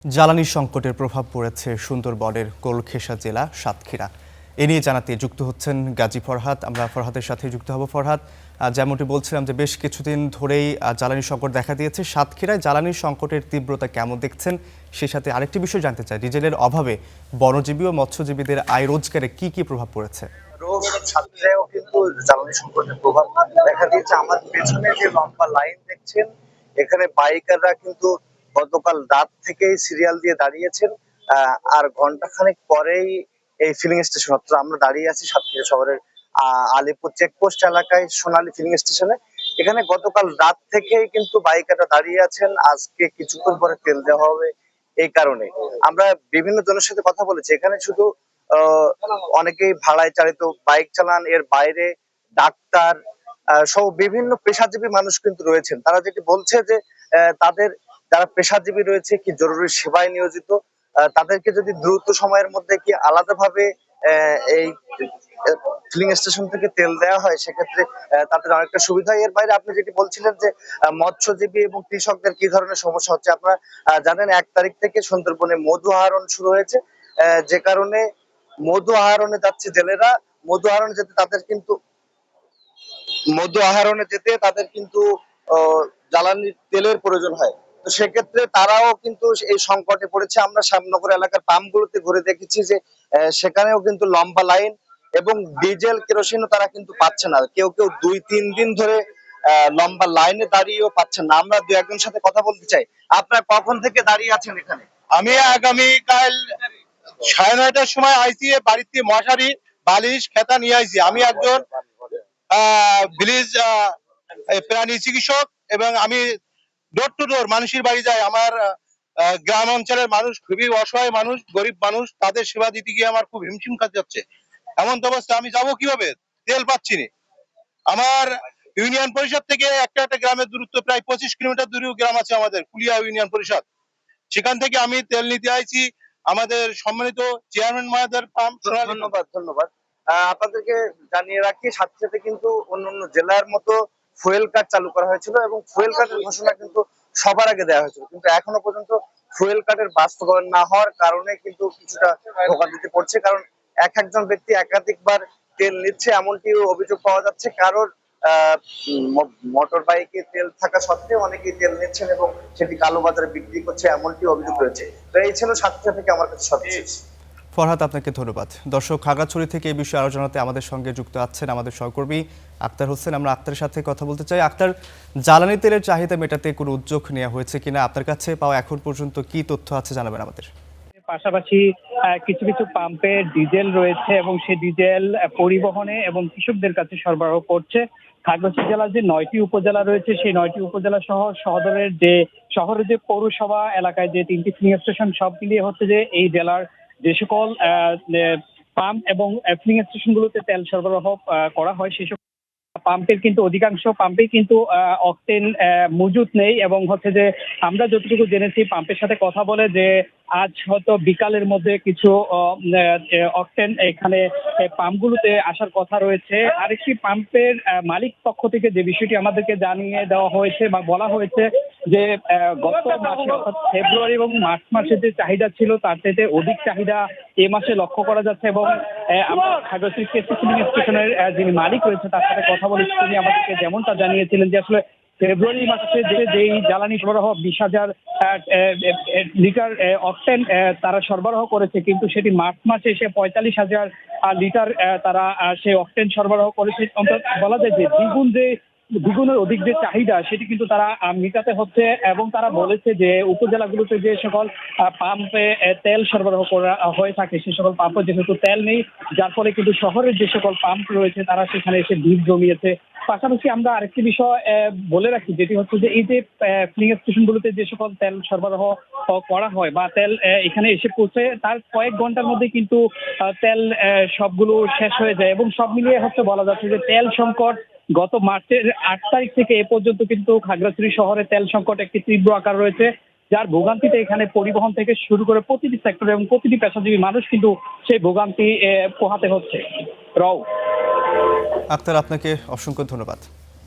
জ্বালানি সংকটের প্রভাব পড়েছে সুন্দরবনের গোলখেসা জেলা সাতক্ষীরা। এ নিয়ে জানাতে যুক্ত হচ্ছেন গাজী ফরহাদ। আমরা ফরহাদের সাথে যুক্ত হব। ফরহাদ, যেমনটি বলছিলাম যে বেশ কিছুদিন ধরেই জ্বালানি সংকট দেখা দিয়েছে সাতক্ষীরায়। জ্বালানি সংকটের তীব্রতা কেমন দেখছেন? সেই সাথে আরেকটি বিষয় জানতে চাই, ডিজেলের অভাবে বনজীবী ও মৎস্যজীবীদের আয় রোজগারে কি প্রভাব পড়েছে? সাতক্ষীরায়ও কিন্তু জ্বালানি সংকটের প্রভাব দেখা দিয়েছে। আমার পেছনে যে লম্বা লাইন দেখছেন, এখানে বাইকাররা কিন্তু গতকাল রাত থেকেই সিরিয়াল দিয়ে দাঁড়িয়েছেন। আর ঘন্টাখানেক পরেই এই ফিলিং স্টেশন, অর্থাৎ আমরা দাঁড়িয়ে আছি সাতক্ষীরা শহরের আলিপুর চেকপোস্ট এলাকায় সোনালী ফিলিং স্টেশনে। এখানে গতকাল রাত থেকেই কিন্তু বাইকাররা দাঁড়িয়ে আছেন, আজকে কিছুক্ষণ পরে তেল দেওয়া হবে। এই কারণে আমরা বিভিন্ন জনের সাথে কথা বলেছি। এখানে শুধু অনেকেই ভাড়ায় চালিত বাইক চালান, এর বাইরে ডাক্তার সহ বিভিন্ন পেশাজীবী মানুষ কিন্তু রয়েছেন। তারা যেটি বলছে যে তাদের যারা পেশাজীবী রয়েছে, কি জরুরি সেবায় নিয়োজিত, তাদেরকে যদি দ্রুত সময়ের মধ্যে কি আলাদাভাবে এই ফিলিং স্টেশন থেকে তেল দেওয়া হয়, সেক্ষেত্রে তাদের অনেকটা সুবিধা হয়। এর বাইরে আপনি যেটি বলছিলেন যে মৎস্যজীবী এবং কৃষকদের কি ধরনের সমস্যা হচ্ছে, আপনারা জানেন 1 তারিখ থেকে সুন্দরবনে মধু আহরণ শুরু হয়েছে, যে কারণে মধু আহরণে যাচ্ছে জেলেরা। মধু আহরণে যেতে তাদের কিন্তু জ্বালানি তেলের প্রয়োজন হয়। তো সেক্ষেত্রে তারাও কিন্তু এই সংকটে পড়েছে। আমরা শ্যামনগর এলাকার পাম্পগুলোতে ঘুরে দেখেছি যে সেখানেও কিন্তু লম্বা লাইন, এবং ডিজেল কেরোসিনও তারা কিন্তু পাচ্ছে না। কেউ কেউ 2-3 দিন ধরে লম্বা লাইনে দাঁড়িয়েও পাচ্ছেন না। আমরা দু একজনের সাথে কথা বলতে চাই। আপনারা কখন থেকে দাঁড়িয়ে আছেন এখানে? আমি আগামীকাল 9:30টার সময় আইসি, বাড়িতে মশারি বালিশ খেতা নিয়ে আইছি। আমি একজন ভিলেজ প্রাণী চিকিৎসক, এবং আমি ডোর টু ডোর মানুষের বাড়ি যাই। আমার গ্রাম অঞ্চলের মানুষ খুবই অসহায় মানুষ, গরিব মানুষ, তাদের সেবা দিতে গিয়ে আমার খুব হিমশিম খাতে যাচ্ছে। এমন তো অবস্থা, আমি যাবো কিভাবে? তেল পাচ্ছি না। আমার ইউনিয়ন পরিষদ থেকে একটা গ্রামের দূরত্ব প্রায় 25 কিলোমিটার দূরে গ্রাম আছে আমাদের, কুলিয়া ইউনিয়ন পরিষদ। সেখান থেকে আমি তেল নিতে আইছি। আমাদের সম্মানিত চেয়ারম্যান মহোদয়ের ধন্যবাদ। আপনাদেরকে জানিয়ে রাখি, সাথে সাথে কিন্তু অন্যান্য জেলার মতো ফুয়েল কার্ড চালু করা হয়েছিল, এবং ফুয়েল কার্ডের ঘোষণা কিন্তু সবার আগে দেওয়া হয়েছিল, কিন্তু এখনো পর্যন্ত ফুয়েল কার্ডের বাস্তবায়ন না হওয়ার কারণে কিন্তু কিছুটা ভোগান্তিতে পড়ছে। কারণ একজন ব্যক্তি একাধিকবার তেল নিচ্ছে, এমনটি অভিযোগ পাওয়া যাচ্ছে। কারোর মোটর বাইকে তেল থাকা সত্ত্বেও অনেকেই তেল নিচ্ছেন এবং সেটি কালোবাজারে বিক্রি করছে, এমনটি অভিযোগ রয়েছে। তো এই ছিল সাতক্ষীরা থেকে আমার কাছে সবচেয়ে। ফরহাদ, আপনাকে ধন্যবাদ। দর্শক, খাগড়াছড়ি থেকে এই বিষয়ে আলোচনাতে আমাদের সঙ্গে যুক্ত আছেন আমাদের সহকর্মী আক্তার হোসেন। আমরা আক্তারের সাথে কথা বলতে চাই। আক্তার, জ্বালানি তেলের চাহিদা মেটাতে কোনো উদ্যোগ নেওয়া হয়েছে কিনা, আপনার কাছে পাওয়া এখন পর্যন্ত কি তথ্য আছে জানাবেন আমাদের। পাশাপাশি কিছু কিছু পাম্পে ডিজেল রয়েছে এবং সেই ডিজেল পরিবহনে এবং কৃষকদের কাছে সরবরাহ করছে। খাগড়াছড়ি জেলার যে 9টি উপজেলা রয়েছে, সেই 9টি উপজেলা সহ শহরের যে পৌরসভা এলাকায় যে 3টি ফিলিং স্টেশন, সব মিলিয়ে হচ্ছে যে এই জেলার যে সকল পাম্প এবং ফিলিং স্টেশনগুলোতে তেল সরবরাহ করা হয়, সেই পাম্পের কিন্তু অধিকাংশ পাম্পেই কিন্তু অকটেন মজুদ নেই। এবং হচ্ছে যে আমরা যতটুকু জেনেছি পাম্পের সাথে কথা বলে, যে আজ হয়তো বিকালের মধ্যে কিছু অকটেন এখানে পাম্পগুলোতে আসার কথা রয়েছে। আরেকটি পাম্পের মালিক পক্ষ থেকে যে বিষয়টি আমাদেরকে জানিয়ে দেওয়া হয়েছে বা বলা হয়েছে, যে গত মাসে অর্থাৎ ফেব্রুয়ারি এবং মার্চ মাসে যে চাহিদা ছিল তার থেকে অধিক চাহিদা এ মাসে লক্ষ্য করা যাচ্ছে। এবং আমরা খাগড়াছড়ি ফিলিং স্টেশনের যিনি মালিক রয়েছে তার সাথে কথা বলেছি, তিনি আমাদেরকে যেমনটা জানিয়েছিলেন যে আসলে ফেব্রুয়ারি মাসে যেই জ্বালানি সরবরাহ 20,000 লিটার অকটেন তারা সরবরাহ করেছে, কিন্তু সেটি মার্চ মাসে এসে 45,000 লিটার তারা সেই অকটেন সরবরাহ করেছে। বলা যায় যে দ্বিগুণের অধিক যে চাহিদা সেটি কিন্তু তারা মেটাতে হচ্ছে। এবং তারা বলেছে যে উপজেলাগুলোতে যে সকল পাম্পে তেল সরবরাহ করা হয়ে থাকে, সে সকল পাম্পে যেহেতু তেল নেই, যার ফলে কিন্তু শহরের যে সকল পাম্প রয়েছে তারা সেখানে এসে ভিড় জমিয়েছে। পাশাপাশি আমরা আরেকটি বিষয় বলে রাখি, যেটি হচ্ছে যে এই যে ফিলিং স্টেশনগুলোতে যে সকল তেল সরবরাহ করা হয় বা তেল এখানে এসে পৌঁছে, তার কয়েক ঘন্টার মধ্যে কিন্তু তেল সবগুলো শেষ হয়ে যায়। এবং সব মিলিয়ে হচ্ছে বলা যাচ্ছে যে তেল সংকট গত মার্চের 8 তারিখ থেকে এ পর্যন্ত কিন্তু খাগড়াছড়ি শহরে তেল সংকট একটি তীব্র আকার রয়েছে, যার ভোগান্তিতে এখানে পরিবহন থেকে শুরু করে প্রতিটি সেক্টরে এবং প্রতিটি পেশাজীবী মানুষ কিন্তু সেই ভোগান্তি পোহাতে হচ্ছে। আক্তার, আপনাকে অসংখ্য ধন্যবাদ।